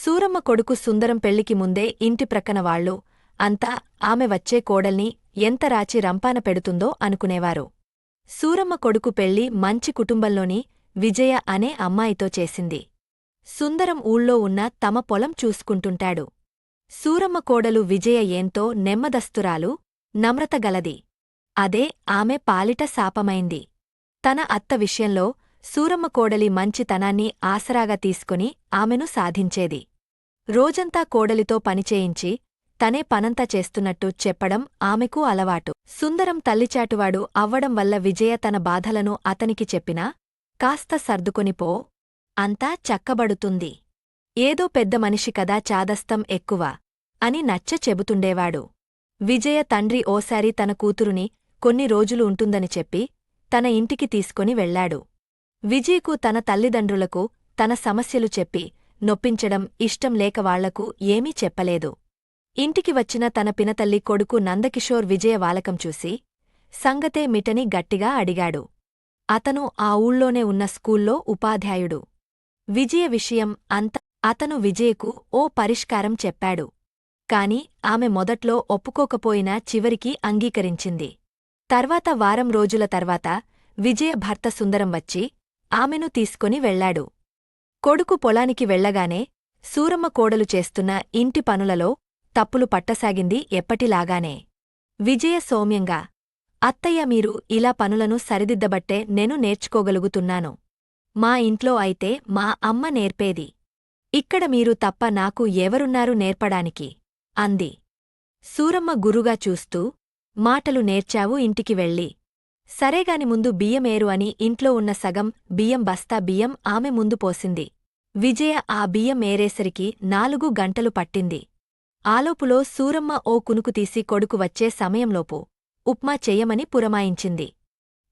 సూరమ్మ కొడుకు సుందరం పెళ్లికి ముందే ఇంటి ప్రక్కన వాళ్లు అంతా ఆమె వచ్చే కోడల్ని ఎంత రాచి రంపాన పెడుతుందో అనుకునేవారు. సూరమ్మ కొడుకు పెళ్లి మంచి కుటుంబంలోని విజయ అనే అమ్మాయితో చేసింది. సుందరం ఊళ్ళో ఉన్న తమ పొలం చూసుకుంటుంటాడు. సూరమ్మ కోడలు విజయ ఏంతో నెమ్మదస్తురాలు, నమ్రతగలది. అదే ఆమె పాలిట శాపమైంది. తన అత్త విషయంలో సూరమ్మ కోడలి మంచితనాన్ని ఆసరాగా తీసుకుని ఆమెను సాధించేది. రోజంతా కోడలితో పనిచేయించి తనే పనంతా చేస్తున్నట్టు చెప్పడం ఆమెకు అలవాటు. సుందరం తల్లిచాటువాడు అవ్వడం వల్ల విజయ తన బాధలను అతనికి చెప్పినా కాస్త సర్దుకొనిపో, అంతా చక్కబడుతుంది. ఏదో పెద్ద మనిషి కదా చాదస్తం ఎక్కువ అని నచ్చ చెబుతుండేవాడు. విజయ తండ్రి ఓసారి తన కూతురుని కొన్ని రోజులు ఉంటుందని చెప్పి తన ఇంటికి తీసుకొని వెళ్లాడు. విజయకు తన తల్లిదండ్రులకు తన సమస్యలు చెప్పి నొప్పించడం ఇష్టం లేక వాళ్లకు ఏమీ చెప్పలేదు. ఇంటికి వచ్చిన తన పినతల్లి కొడుకు నందకిషోర్ విజయ వాలకం చూసి సంగతే మిటని గట్టిగా అడిగాడు. అతను ఆ ఊళ్ళోనే ఉన్న స్కూల్లో ఉపాధ్యాయుడు. విజయ విషయం అంతా అతను విజయకు ఓ పరిష్కారం చెప్పాడు. కాని ఆమె మొదట్లో ఒప్పుకోకపోయినా చివరికి అంగీకరించింది. తర్వాత వారం రోజుల తర్వాత విజయ భర్త సుందరం వచ్చి ఆమెను తీసుకొని వెళ్లాడు. కొడుకు పొలానికి వెళ్లగానే సూరమ్మ కోడలు చేస్తున్న ఇంటి పనులలో తప్పులు పట్టసాగింది ఎప్పటిలాగానే. విజయ సౌమ్యంగా, అత్తయ్య మీరు ఇలా పనులను సరిదిద్దబట్టే నేను నేర్చుకోగలుగుతున్నాను. మా ఇంట్లో అయితే మా అమ్మ నేర్పేది. ఇక్కడ మీరు తప్ప నాకు ఎవరున్నారు నేర్పడానికి అంది. సూరమ్మ గురుగా చూస్తూ, మాటలు నేర్చావు ఇంటికి వెళ్ళి. సరేగాని ముందు బియ్యమేరు అని ఇంట్లో ఉన్న సగం బియ్యం బస్తా బియ్యం ఆమె ముందు పోసింది. విజయ ఆ బియ్యం ఏరేసరికి 4 గంటలు పట్టింది. ఆలోపులో సూరమ్మ ఓ కునుకు తీసి కొడుకు వచ్చే సమయంలోపు ఉప్మా చెయ్యమని పురమాయించింది.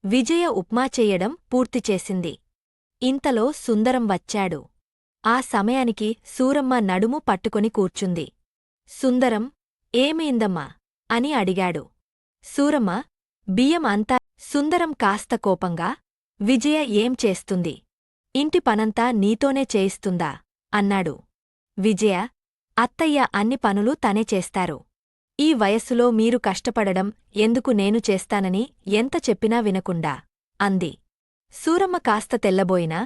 విజయ ఉప్మా చెయ్యడం పూర్తిచేసింది. ఇంతలో సుందరం వచ్చాడు. ఆ సమయానికి సూరమ్మ నడుము పట్టుకొని కూర్చుంది. సుందరం, ఏమైందమ్మా అని అడిగాడు. సూరమ్మ, బియ్యం అంతా. సుందరం కాస్త కోపంగా, విజయ ఏం చేస్తుంది? ఇంటి పనంతా నీతోనే చేయిస్తుందా అన్నాడు. విజయ, అత్తయ్య అన్ని పనులు తనే చేస్తారు. ఈ వయస్సులో మీరు కష్టపడడం ఎందుకు నేను చేస్తానని ఎంత చెప్పినా వినకుండా అంది. సూరమ్మ కాస్త తెల్లబోయినా,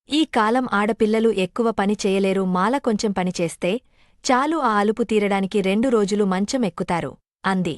ఈ కాలం ఆడపిల్లలు ఎక్కువ పని చేయలేరు, మాల కొంచెం పనిచేస్తే చాలు, ఆ అలుపు తీరడానికి 2 రోజులు మంచం ఎక్కుతారు అంది.